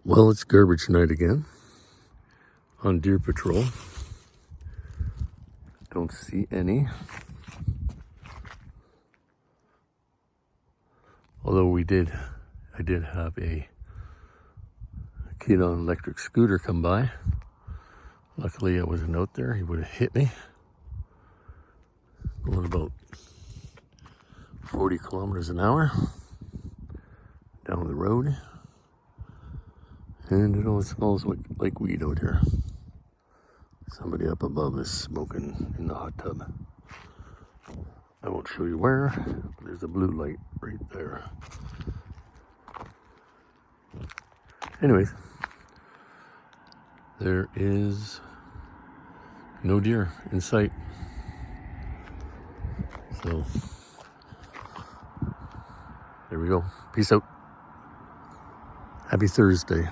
Well, it's garbage night again on deer patrol. Don't see any. Although I did have a kid on an electric scooter come by. Luckily I wasn't out there, he would have hit me. Going about 40 kilometers an hour down the road. And it always smells like weed out here. Somebody up above is smoking in the hot tub. I won't show you where. There's a blue light right there. Anyways, there is no deer in sight. So, there we go. Peace out. Happy Thursday.